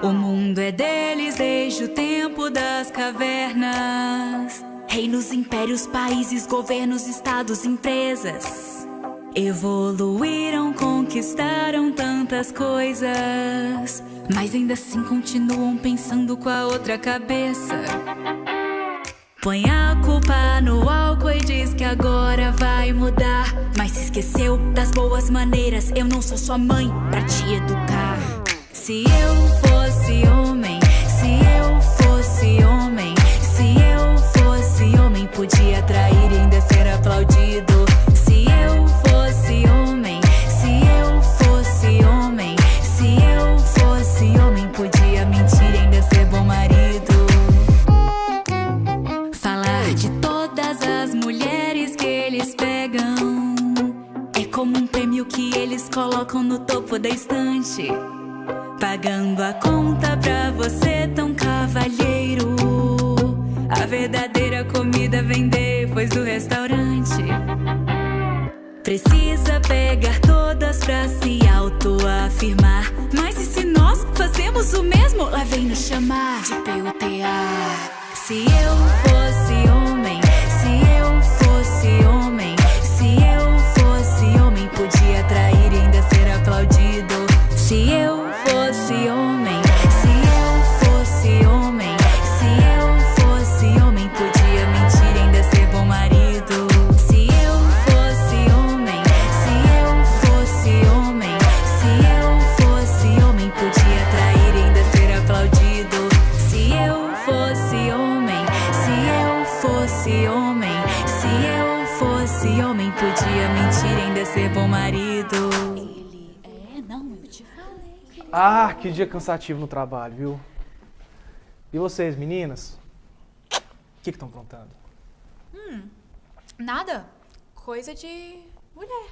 O mundo é deles desde o tempo das cavernas. Reinos, impérios, países, governos, estados, empresas evoluíram, conquistaram tantas coisas, mas ainda assim continuam pensando com a outra cabeça. Põe a culpa no álcool e diz que agora vai mudar, mas se esqueceu das boas maneiras. Eu não sou sua mãe pra te educar. Se eu fosse homem, se eu fosse homem, se eu fosse homem, podia trair e ainda ser aplaudido. Se eu fosse homem, se eu fosse homem, se eu fosse homem, podia mentir e ainda ser bom marido. Falar de todas as mulheres que eles pegam é como um prêmio que eles colocam no topo da estante, pagando a conta pra você, tão cavalheiro. A verdadeira comida vem depois do restaurante. Precisa pegar todas pra se autoafirmar, mas e se nós fazemos o mesmo? Lá vem nos chamar de PUTA. Se eu fosse homem, se eu fosse homem, se eu fosse homem, podia trair e ainda ser aplaudido. Se eu fosse homem, se eu fosse homem, se eu fosse homem, podia mentir e ainda ser bom marido. Se eu fosse homem, se eu fosse homem, se eu fosse homem, podia trair e ainda ser aplaudido. Se eu fosse homem, se eu fosse homem, se eu fosse homem, podia mentir e ainda ser bom marido. Não, eu te falei. Ah, que dia cansativo no trabalho, viu? E vocês, meninas? O que estão contando? Nada. Coisa de mulher.